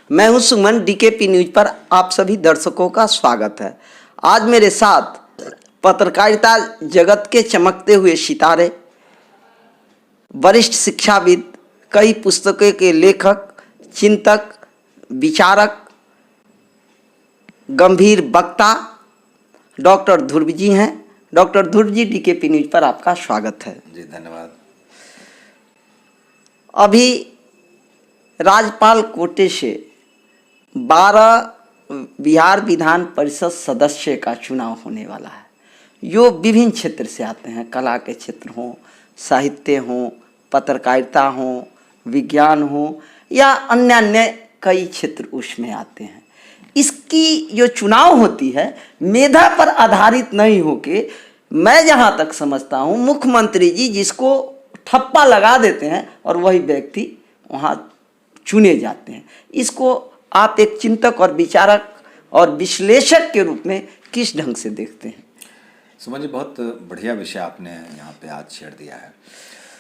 मैं हूं सुमन, DKP news पर आप सभी दर्शकों का स्वागत है। आज मेरे साथ पत्रकारिता जगत के चमकते हुए सितारे, वरिष्ठ शिक्षाविद, कई पुस्तकों के लेखक, चिंतक, विचारक, गंभीर वक्ता डॉक्टर ध्रुव जी हैं। Doctor Dhruv ji, DKP news पर आपका स्वागत है। जी धन्यवाद। अभी राज्यपाल कोटे से 12 बिहार विधान परिषद सदस्य का चुनाव होने वाला है, जो विभिन्न क्षेत्र से आते हैं। कला के क्षेत्र हों, साहित्य हों, पत्रकारिता हों, विज्ञान हो या अन्य अन्य कई क्षेत्र उसमें आते हैं। इसकी जो चुनाव होती है मेधा पर आधारित नहीं होके, मैं जहाँ तक समझता हूँ, मुख्यमंत्री जी जिसको ठप्पा लगा देते हैं और वही व्यक्ति वहाँ चुने जाते हैं। इसको आप एक चिंतक और विचारक और विश्लेषक के रूप में किस ढंग से देखते हैं? सुमन जी, बहुत बढ़िया विषय आपने यहाँ पे आज छेड़ दिया है।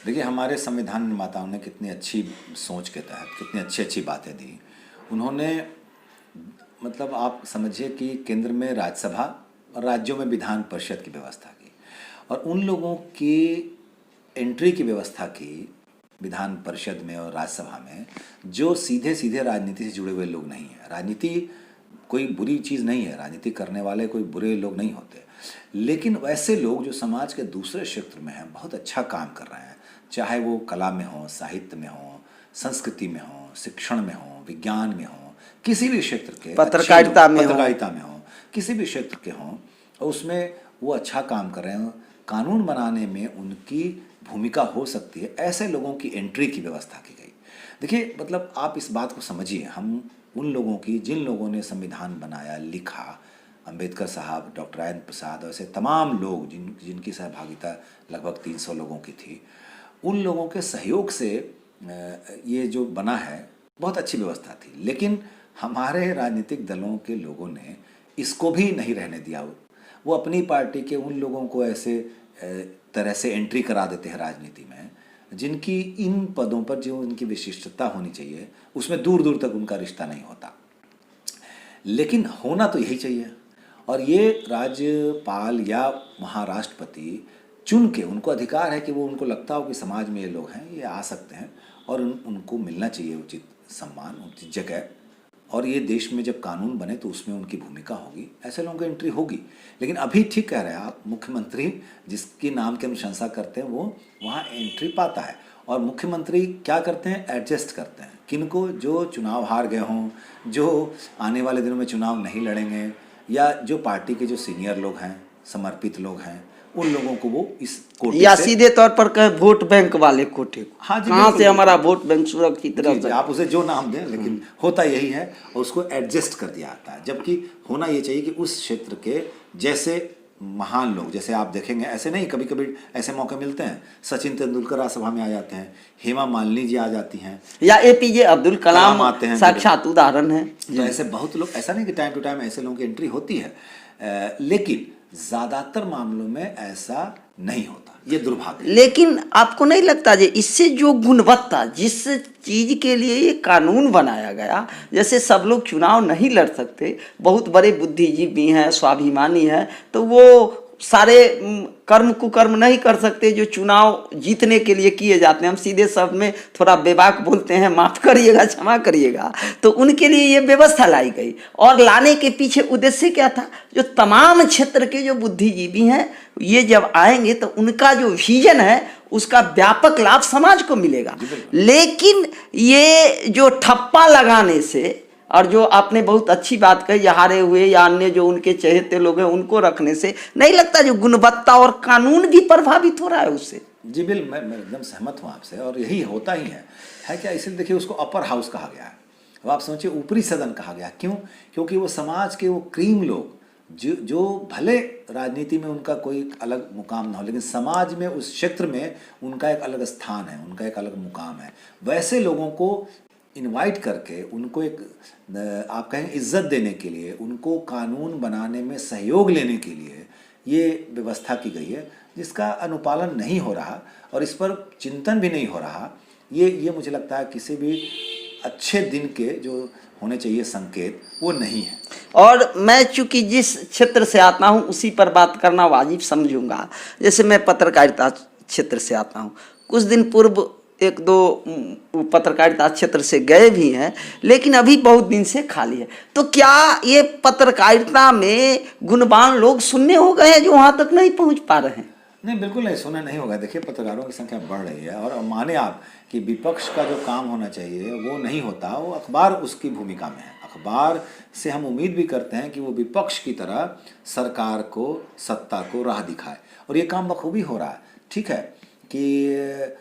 देखिए, हमारे संविधान निर्माताओं ने कितनी अच्छी सोच के तहत कितनी अच्छी अच्छी बातें दी। उन्होंने मतलब आप समझिए कि केंद्र में राज्यसभा और राज्यों में विधान परिषद की व्यवस्था की, और उन लोगों की एंट्री की व्यवस्था की विधान परिषद में और राज्यसभा में जो सीधे सीधे राजनीति से जुड़े हुए लोग नहीं हैं। राजनीति कोई बुरी चीज़ नहीं है, राजनीति करने वाले कोई बुरे लोग नहीं होते, लेकिन वैसे लोग जो समाज के दूसरे क्षेत्र में हैं, बहुत अच्छा काम कर रहे हैं, चाहे वो कला में हो, साहित्य में हो, संस्कृति में हो, शिक्षण में हो, विज्ञान में हो, किसी भी क्षेत्र के, पत्रकारिता में हो, किसी भी क्षेत्र के हों, और उसमें वो अच्छा काम कर रहे हैं। कानून बनाने में उनकी भूमिका हो सकती है, ऐसे लोगों की एंट्री की व्यवस्था की गई। देखिए, मतलब आप इस बात को समझिए, हम उन लोगों की, जिन लोगों ने संविधान बनाया, लिखा, अंबेडकर साहब, डॉक्टर राजेंद्र प्रसाद, ऐसे तमाम लोग जिनकी सहभागिता लगभग 300 लोगों की थी, उन लोगों के सहयोग से ये जो बना है, बहुत अच्छी व्यवस्था थी। लेकिन हमारे राजनीतिक दलों के लोगों ने इसको भी नहीं रहने दिया। वो अपनी पार्टी के उन लोगों को ऐसे तरह से एंट्री करा देते हैं राजनीति में, जिनकी इन पदों पर जो उनकी विशिष्टता होनी चाहिए उसमें दूर दूर तक उनका रिश्ता नहीं होता। लेकिन होना तो यही चाहिए, और ये राज्यपाल या महाराष्ट्रपति चुन के, उनको अधिकार है कि वो, उनको लगता हो कि समाज में ये लोग हैं, ये आ सकते हैं, और उनको मिलना चाहिए उचित सम्मान, उचित जगह। और ये देश में जब कानून बने तो उसमें उनकी भूमिका होगी, ऐसे लोगों की एंट्री होगी। लेकिन अभी ठीक कह रहे हैं आप, मुख्यमंत्री जिसके नाम की अनुशंसा करते हैं वो वहाँ एंट्री पाता है, और मुख्यमंत्री क्या करते हैं, एडजस्ट करते हैं किनको, जो चुनाव हार गए हों, जो आने वाले दिनों में चुनाव नहीं लड़ेंगे, या जो पार्टी के जो सीनियर लोग हैं, समर्पित लोग हैं, उन लोगों को वो इस कोटे या सीधे तौर पर कहे वोट बैंक वाले कोटे को। हाँ जी, कहाँ से हमारा वोट बैंक सुरक्षित रह सकता है? आप उसे जो नाम दें, लेकिन होता यही है, और उसको एडजस्ट कर दिया जाता है। जबकि होना ये चाहिए कि उस क्षेत्र के जैसे महान लोग, जैसे आप देखेंगे, ऐसे नहीं, कभी कभी ऐसे मौके मिलते हैं, सचिन तेंदुलकर राज्यसभा में आ जाते हैं, हेमा मालिनी जी आ जाती हैं, या एपीजे अब्दुल कलाम आते हैं, साक्षात उदाहरण है। तो ऐसे बहुत लोग, ऐसा नहीं कि टाइम टू टाइम ऐसे लोगों की एंट्री होती है, लेकिन ज्यादातर मामलों में ऐसा नहीं होता, ये दुर्भाग्य। लेकिन आपको नहीं लगता कि इससे जो गुणवत्ता, जिस चीज के लिए ये कानून बनाया गया, जैसे सब लोग चुनाव नहीं लड़ सकते, बहुत बड़े बुद्धिजीवी हैं, स्वाभिमानी हैं, तो वो सारे कर्म कुकर्म नहीं कर सकते जो चुनाव जीतने के लिए किए जाते हैं। हम सीधे शब्द में थोड़ा बेबाक बोलते हैं, माफ करिएगा, क्षमा करिएगा। तो उनके लिए ये व्यवस्था लाई गई, और लाने के पीछे उद्देश्य क्या था, जो तमाम क्षेत्र के जो बुद्धिजीवी हैं, ये जब आएंगे तो उनका जो विजन है उसका व्यापक लाभ समाज को मिलेगा। लेकिन ये जो ठप्पा लगाने से, और जो आपने बहुत अच्छी बात कही, हारे हुए या अन्य जो उनके चहेते लोग हैं उनको रखने से, नहीं लगता जो गुणवत्ता और कानून भी प्रभावित हो रहा है उससे? जी बिल्कुल, मैं एकदम सहमत हूँ आपसे, और यही होता ही है क्या? इसलिए देखिए, उसको अपर हाउस कहा गया है। अब आप सोचिए, ऊपरी सदन कहा गया, क्यों? क्योंकि वो समाज के वो क्रीम लोग, जो भले राजनीति में उनका कोई अलग मुकाम ना हो, लेकिन समाज में, उस क्षेत्र में उनका एक अलग स्थान है, उनका एक अलग मुकाम है, वैसे लोगों को इनवाइट करके, उनको एक, आप कहें, इज्जत देने के लिए, उनको कानून बनाने में सहयोग लेने के लिए ये व्यवस्था की गई है, जिसका अनुपालन नहीं हो रहा, और इस पर चिंतन भी नहीं हो रहा। ये मुझे लगता है किसी भी अच्छे दिन के जो होने चाहिए संकेत वो नहीं है। और मैं चूंकि जिस क्षेत्र से आता हूँ उसी पर बात करना वाजिब समझूंगा। जैसे मैं पत्रकारिता क्षेत्र से आता हूँ, कुछ दिन पूर्व एक दो पत्रकारिता क्षेत्र से गए भी हैं, लेकिन अभी बहुत दिन से खाली है। तो क्या ये पत्रकारिता में गुणवान लोग शून्य हो गए हैं जो वहाँ तक नहीं पहुँच पा रहे हैं? नहीं, बिल्कुल नहीं, सुना नहीं होगा। देखिए, पत्रकारों की संख्या बढ़ रही है और माने आप कि विपक्ष का जो काम होना चाहिए वो नहीं होता, वो अखबार उसकी भूमिका में है। अखबार से हम उम्मीद भी करते हैं कि वो विपक्ष की तरह सरकार को, सत्ता को राह दिखाए, और ये काम बखूबी हो रहा है। ठीक है कि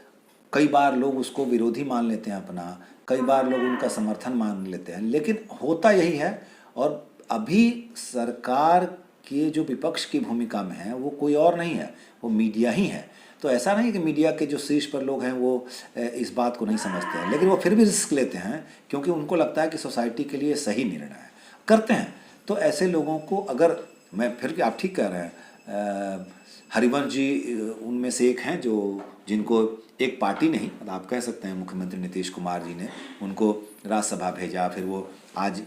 कई बार लोग उसको विरोधी मान लेते हैं अपना, कई बार लोग उनका समर्थन मान लेते हैं, लेकिन होता यही है। और अभी सरकार के जो विपक्ष की भूमिका में है वो कोई और नहीं है, वो मीडिया ही है। तो ऐसा नहीं कि मीडिया के जो शीर्ष पर लोग हैं वो इस बात को नहीं समझते हैं, लेकिन वो फिर भी रिस्क लेते हैं क्योंकि उनको लगता है कि सोसाइटी के लिए सही निर्णय है, करते हैं। तो ऐसे लोगों को अगर मैं फिर, आप ठीक कह रहे हैं, हरिवंश जी उनमें से एक हैं जो जिनको एक पार्टी नहीं, मतलब आप कह सकते हैं मुख्यमंत्री नीतीश कुमार जी ने उनको राज्यसभा भेजा, फिर वो आज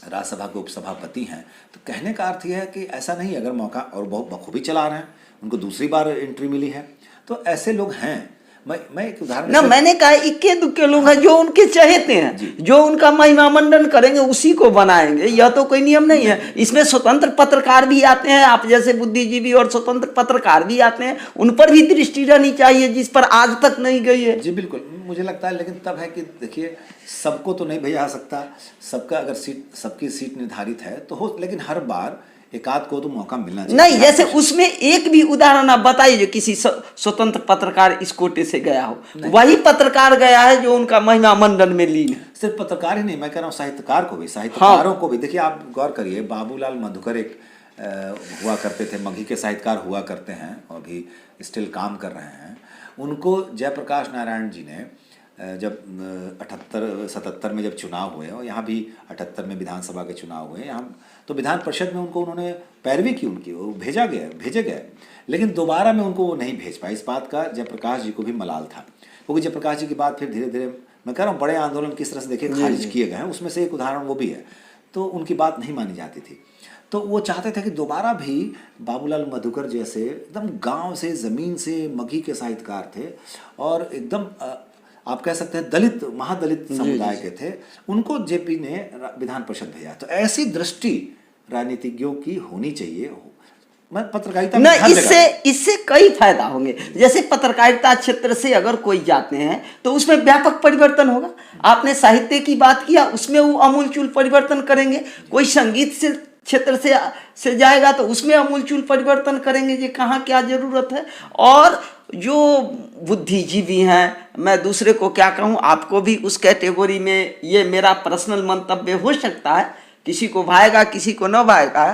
राज्यसभा के उपसभापति हैं। तो कहने का अर्थ यह है कि ऐसा नहीं, अगर मौका, और बहुत बखूबी चला रहे हैं, उनको दूसरी बार एंट्री मिली है, तो ऐसे लोग हैं। मैं एक उदाहरण ना, मैंने कहा इक्के दुक्के लोग हैं जो उनके चहेते हैं, जो उनका महिमा मंडन करेंगे उसी को बनाएंगे। यह तो कोई नियम नहीं है। इसमें स्वतंत्र पत्रकार भी आते हैं, आप जैसे बुद्धिजीवी और स्वतंत्र पत्रकार भी आते हैं, उन पर भी दृष्टि रहनी चाहिए जिस पर आज तक नहीं गई है। जी बिल्कुल, मुझे लगता है, लेकिन तब है कि देखिए, सबको तो नहीं भेजा जा सकता, सबका अगर सबकी सीट निर्धारित है तो हो, लेकिन हर बार एकाध को तो मौका मिलना चाहिए। नहीं, जैसे उसमें एक भी उदाहरण आप बताइए जो किसी स्वतंत्र पत्रकार इस कोटे से गया हो, वही पत्रकार गया है जो उनका महिमा मंडन में लीन है। सिर्फ पत्रकार ही नहीं, मैं कह रहा हूँ साहित्यकार को भी, साहित्यकारों को भी। देखिए, आप गौर करिए, बाबूलाल मधुकर एक हुआ करते थे, मगही के साहित्यकार हुआ करते हैं और भी स्टिल काम कर रहे हैं। उनको जयप्रकाश नारायण जी ने जब 78-77 में जब चुनाव हुए, और यहाँ भी 78 में विधानसभा के चुनाव हुए, यहाँ तो विधान परिषद में उन्होंने पैरवी की उनकी, वो भेजे गए, लेकिन दोबारा में उनको वो नहीं भेज पाए। इस बात का जयप्रकाश जी को भी मलाल था, क्योंकि जयप्रकाश जी की बात फिर धीरे धीरे, मैं कह रहा हूँ, बड़े आंदोलन किस तरह से देखिए खारिज किए गए हैं, उसमें से एक उदाहरण वो भी है। तो उनकी बात नहीं मानी जाती थी, तो वो चाहते थे कि दोबारा भी बाबूलाल मधुकर जैसे एकदम गांव से, ज़मीन से, मगही के साहित्यकार थे और एकदम आप कह सकते हैं दलित, महादलित समुदाय के थे, उनको जेपी ने विधान परिषद भेजा। तो ऐसी दृष्टि राजनीतिज्ञों की होनी चाहिए। मैं पत्रकारिता में इससे कई फायदा होंगे। जैसे पत्रकारिता क्षेत्र से अगर कोई जाते हैं तो उसमें व्यापक परिवर्तन होगा। आपने साहित्य की बात किया, उसमें वो अमूलचूल परिवर्तन करेंगे। कोई संगीत से क्षेत्र से जाएगा तो उसमें अमूलचूल परिवर्तन करेंगे कि कहाँ क्या जरूरत है। और जो बुद्धिजीवी हैं, मैं दूसरे को क्या कहूँ, आपको भी उस कैटेगरी में, ये मेरा पर्सनल मंतव्य हो सकता है, किसी को भाएगा किसी को न भाएगा,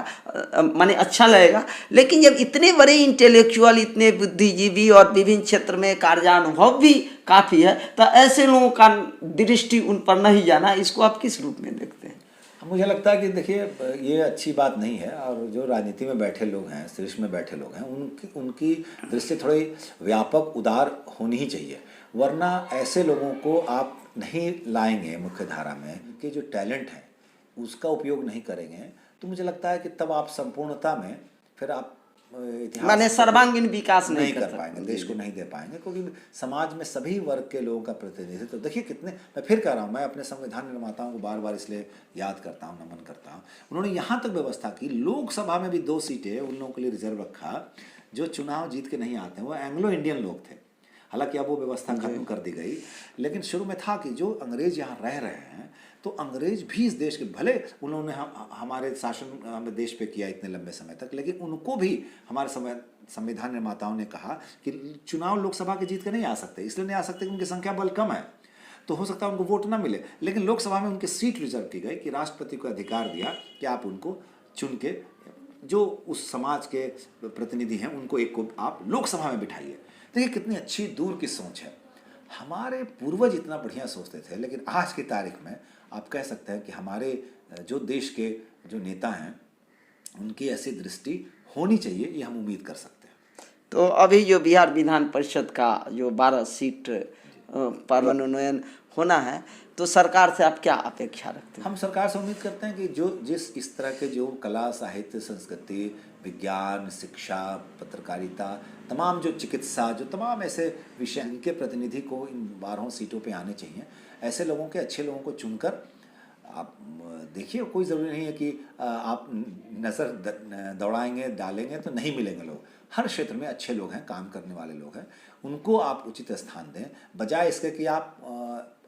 माने अच्छा लगेगा, लेकिन जब इतने बड़े इंटेलेक्चुअल, इतने बुद्धिजीवी और विभिन्न क्षेत्र में कार्यानुभव भी काफ़ी है, तो ऐसे लोगों का दृष्टि उन पर नहीं जाना, इसको आप किस रूप में देखते हैं? मुझे लगता है कि देखिए, ये अच्छी बात नहीं है, और जो राजनीति में बैठे लोग हैं, शीर्ष में बैठे लोग हैं, उनकी दृष्टि थोड़ी व्यापक, उदार होनी ही चाहिए, वरना ऐसे लोगों को आप नहीं लाएंगे मुख्य धारा में, उनके जो टैलेंट है उसका उपयोग नहीं करेंगे, तो मुझे लगता है कि तब आप संपूर्णता में फिर आप इतिहास, माने सर्वांगीण विकास नहीं कर पाएंगे, देश को नहीं दे पाएंगे, क्योंकि समाज में सभी वर्ग के लोगों का प्रतिनिधित्व। तो देखिए कितने, मैं फिर कह रहा हूँ, मैं अपने संविधान निर्माताओं को बार बार इसलिए याद करता हूँ, नमन करता हूँ, उन्होंने यहाँ तक व्यवस्था की, लोकसभा में भी 2 सीटें उन लोगों के लिए रिजर्व रखा जो चुनाव जीत के नहीं आते हैं, वो एंग्लो इंडियन लोग थे। हालांकि अब वो व्यवस्था खत्म कर दी गई, लेकिन शुरू में था कि जो अंग्रेज यहाँ रह रहे हैं, तो अंग्रेज भी इस देश के, भले उन्होंने हमारे शासन हमें देश पे किया इतने लंबे समय तक, लेकिन उनको भी हमारे संविधान निर्माताओं ने कहा कि चुनाव लोकसभा के जीत के नहीं आ सकते, इसलिए नहीं आ सकते कि उनकी संख्या बल कम है, तो हो सकता है उनको वोट ना मिले, लेकिन लोकसभा में उनकी सीट रिजर्व की गई कि राष्ट्रपति को अधिकार दिया कि आप उनको चुन के, जो उस समाज के प्रतिनिधि हैं, उनको एक को आप लोकसभा में बिठाइए। देखिए कितनी अच्छी दूर की सोच है। हमारे पूर्वज इतना बढ़िया सोचते थे, लेकिन आज की तारीख में आप कह सकते हैं कि हमारे जो देश के जो नेता हैं, उनकी ऐसी दृष्टि होनी चाहिए, ये हम उम्मीद कर सकते हैं। तो अभी जो बिहार विधान परिषद का जो 12 सीट पर मनोनयन होना है, तो सरकार से आप क्या अपेक्षा रखते हैं? हम सरकार से उम्मीद करते हैं कि जो जिस इस तरह के जो कला, साहित्य, संस्कृति, विज्ञान, शिक्षा, पत्रकारिता, तमाम जो चिकित्सा, जो तमाम ऐसे विषय, इनके प्रतिनिधि को इन 12 सीटों पे आने चाहिए। ऐसे लोगों के, अच्छे लोगों को चुनकर आप देखिए, कोई ज़रूरी नहीं है कि आप नज़र दौड़ाएंगे, डालेंगे तो नहीं मिलेंगे लोग। हर क्षेत्र में अच्छे लोग हैं, काम करने वाले लोग हैं, उनको आप उचित स्थान दें, बजाय इसके कि आप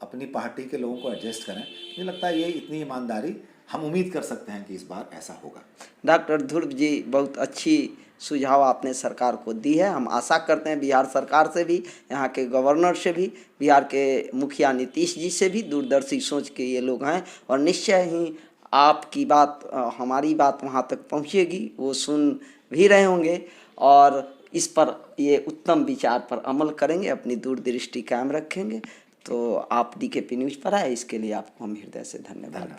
अपनी पार्टी के लोगों को एडजस्ट करें। मुझे लगता है ये इतनी ईमानदारी हम उम्मीद कर सकते हैं कि इस बार ऐसा होगा। डॉक्टर ध्रुव जी, बहुत अच्छी सुझाव आपने सरकार को दी है। हम आशा करते हैं बिहार सरकार से भी, यहाँ के गवर्नर से भी, बिहार के मुखिया नीतीश जी से भी दूरदर्शी सोच के ये लोग हैं, और निश्चय ही आपकी बात, हमारी बात वहाँ तक पहुँचेगी, वो सुन भी रहे होंगे और इस पर ये उत्तम विचार पर अमल करेंगे, अपनी दूरदृष्टि कायम रखेंगे। तो आप DKP न्यूज़ पर आए, इसके लिए आपको हम हृदय से धन्यवाद।